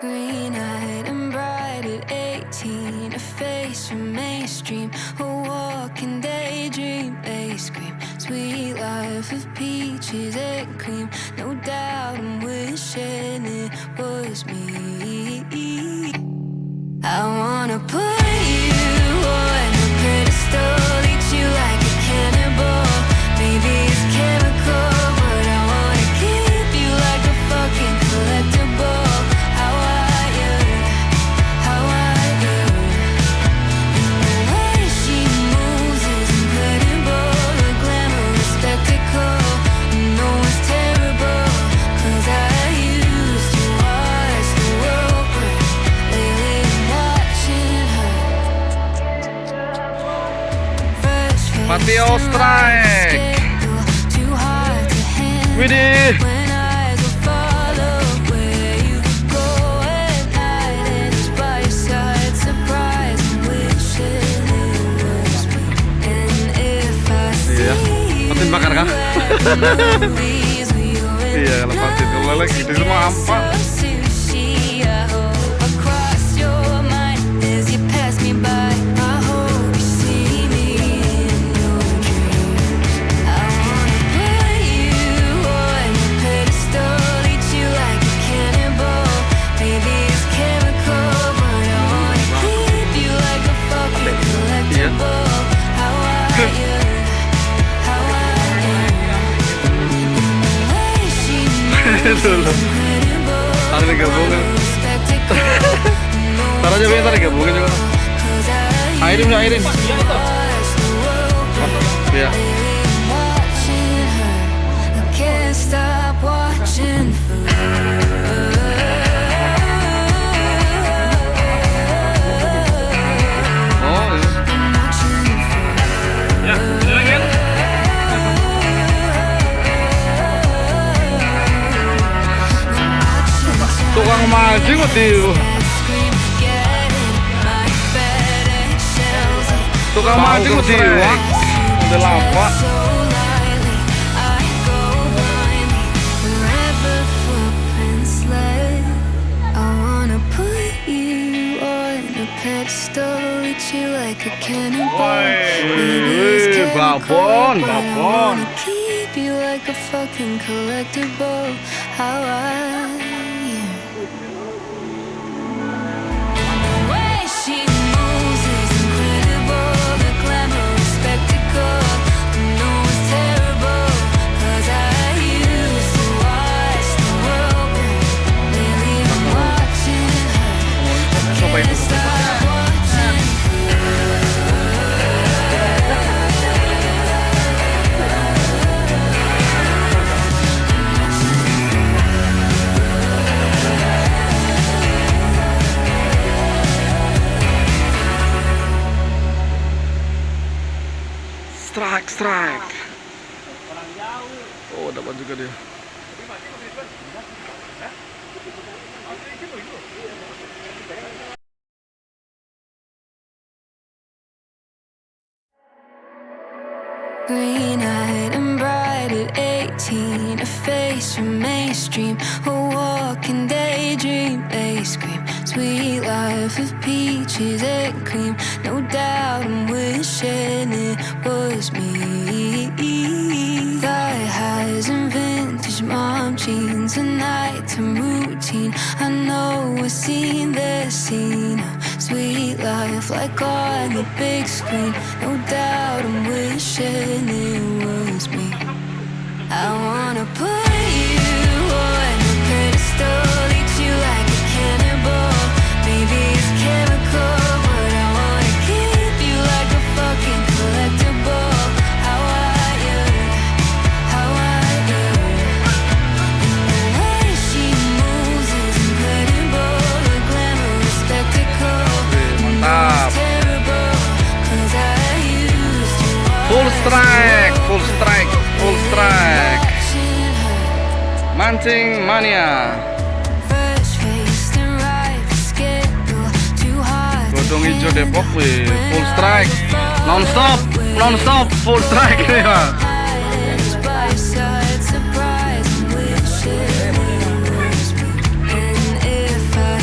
Green-eyed and bright at 18, a face from mainstream, a walking daydream. They scream, sweet life of peaches and cream. No doubt I'm wishing it was me. I wanna put you on a pedestal, eat you like a cannibal. Maybe it's chemical, but I wanna keep you like a fucking collectible. How are you? How are you? And the way she moves is incredible, a glamorous spectacle. No one's terrible, 'cause I used to watch the world burn. Lately I'm watching her. Fresh face Patio strike. too hard to handle. Widih. When eyes will follow where you go at night, and it's by your side, surprise and wishing it was me. And if I Iya. see Patin bakar kah? movies we went Iya, kalau patin kalau lele gitu semua ampak. sushi, I hope I cross your mind as you pass me by. I hope you see me in your dreams. I wanna put you on a pedestal, eat you like a cannibal. Maybe it's chemical, but I wanna keep you like a fucking collectible. How are you? How are you? And the way she moves Dulu. is incredible. Tarik digabungin. Taruh aja biar tarik gabungin juga. Airin udah airin. Iya. Can't stop watching Oh, iya. Ya, silakan. Tukang mancing kok tukang mancing kok diwak. Udah lama. Like a cannibal. Wih, babon, babon. Keep you like a fucking collectible. How are you? The way she moves is incredible, the glamorous spectacle. No one's terrible, 'cause I used to watch the world burn. Lately I'm watching her. I can't stop watching. Strike. Oh, dapat juga dia. Green-eyed and bright at 18, a face from mainstream, a walking daydream. They scream, sweet life of peaches and cream. No doubt I'm wishing it was me. Thigh highs and vintage mom jeans, a nighttime routine. I know I've seen this scene. Sweet life like on the big screen. No doubt I'm wishing it was me. I wanna put you on a pedestal, eat you like a cannibal. Maybe it's chemical, but I wanna keep you like a fucking collectible. How are you? How are you? And the way she moves is incredible, a glamorous spectacle. Mantap. Full strike. Mancing mania. Godong hijau Depok, wih, full strike, non stop, full strike ini ya. Surprise and wish it was me. And if I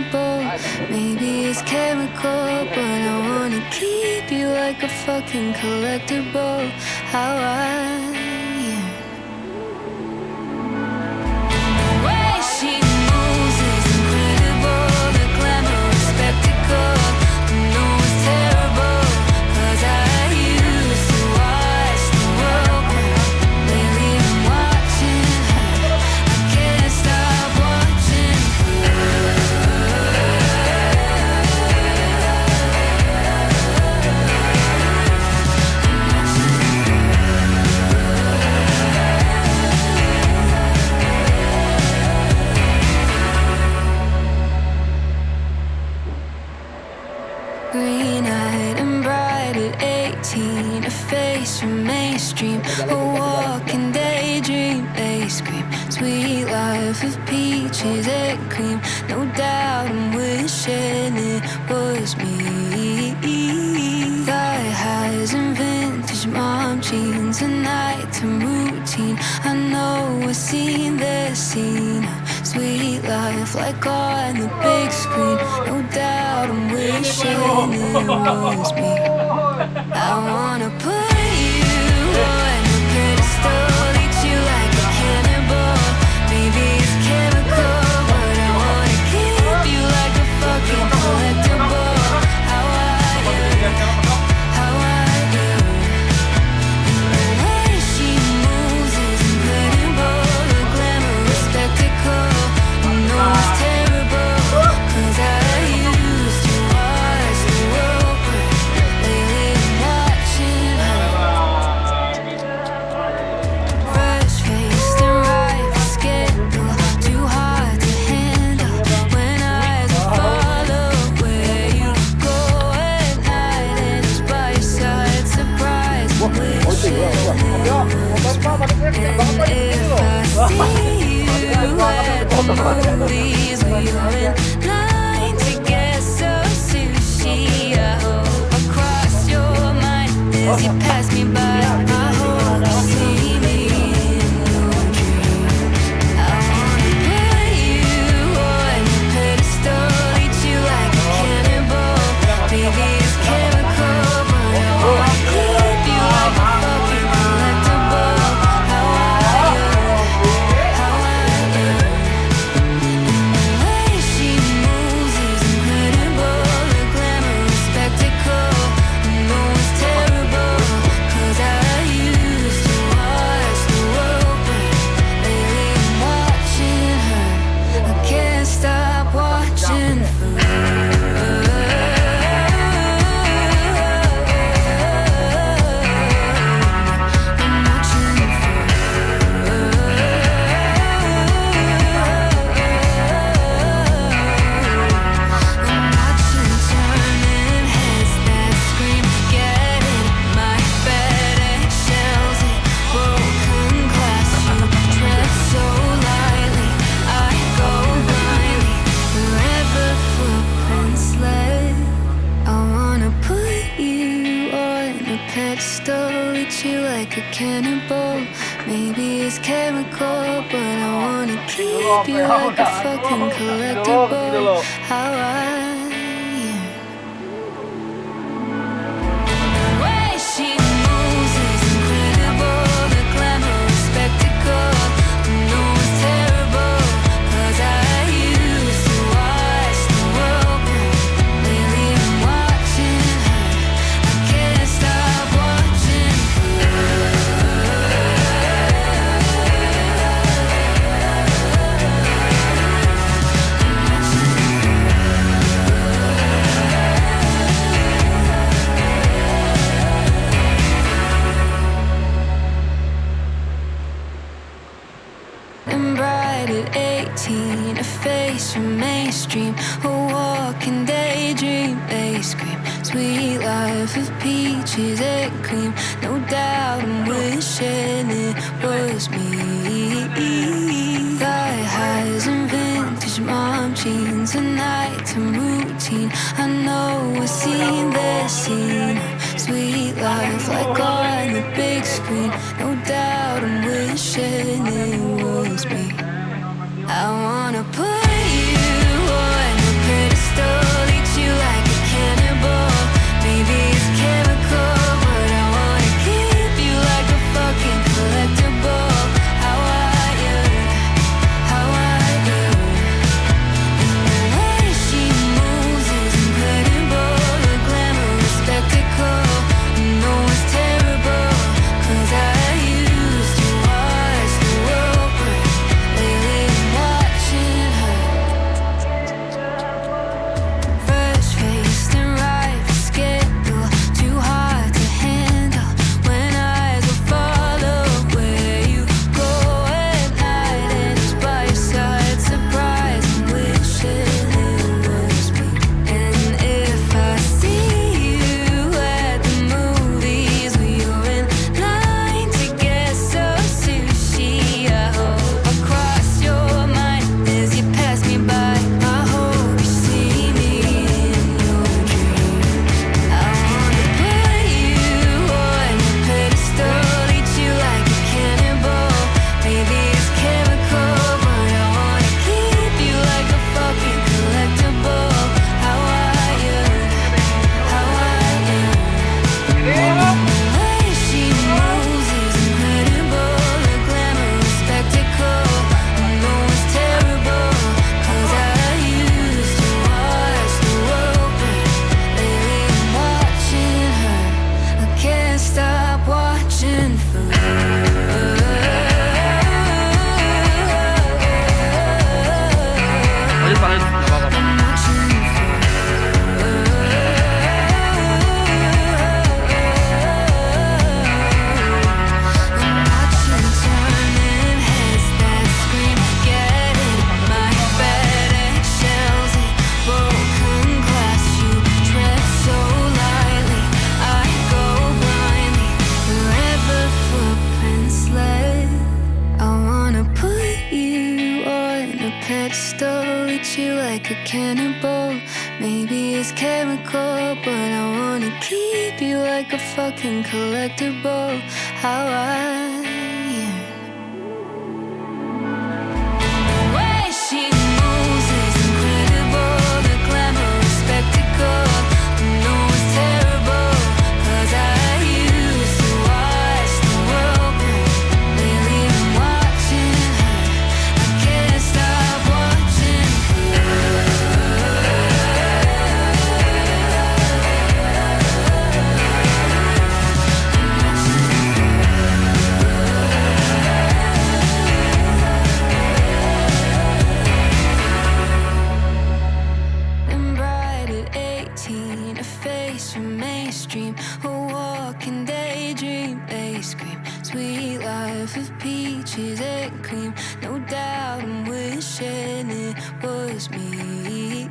cannibal. Maybe it's chemical, but I wanna keep you like a fucking collectible. How I green-eyed and bright at 18, a face from mainstream, a walking daydream. They scream, sweet life of peaches and cream. No doubt I'm wishing it was me. Thigh highs and vintage mom jeans, a nighttime routine. I know I've seen this scene. Sweet life like on the big screen. No doubt I'm wishing it was me. I wanna put you on a pedestal, eat you like a cannibal. Maybe it's chemical, but I wanna keep you like a fucking collectible. How are you? How are you? And the way she moves is incredible. The glamorous spectacle, I know it's terrible, 'cause I used to watch the world burn. Lately I'm watching her. Fresh faced and right for scandal, too hard to handle. When eyes will follow where you go at night, and it's by your side, surprise and wishing it was me. And if I see you at the movies, where you're in line to get some sushi, I hope I cross your mind as you pass me by. I hope you see me in your dreams. I wanna put you on a pedestal, eat you like a cannibal. Maybe it's chemical, but I wanna keep you like a fucking collectible. How are you? How are you? And the way she moves is incredible. The glamorous spectacle, I know it's terrible, 'cause I used to watch the world burn. Lately I'm watching her. I can't stop watching her. I'm watching I'm watching turning heads that scream, getting my FedEx shells and broken glass. You tread so lightly, I go blindly wherever footprints led. I wanna put you on a pedestal, eat you like a cannibal. Maybe it's chemical, but I wanna keep you like a fucking collectible. How are you? The way she moves is incredible. The glamorous spectacle, I know it's terrible, 'cause I used to watch the world burn. Lately I'm watching her. I can't stop watching her. And bright at 18, a face from mainstream, a walking daydream. They scream, sweet life of peaches and cream. No doubt I'm wishing it was me. Thigh highs and vintage mom jeans, a nighttime routine. I know I've seen this scene. Sweet life like on the big screen. No doubt I'm wishing it was me. I wanna put you on a Maybe it's chemical, but I wanna keep you like a fucking collectible. How I The way she moves is incredible. The glamorous spectacle, I know it's terrible, 'cause I used to watch the world burn. Lately I'm watching her, I can't stop watching her. Been bright at 18, a face from mainstream, a walking daydream. They scream, sweet life of peaches and cream. No doubt I'm wishing it was me.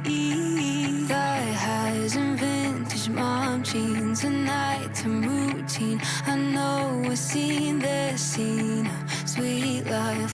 Thigh highs and vintage mom jeans, a nighttime routine. I know I've seen the scene.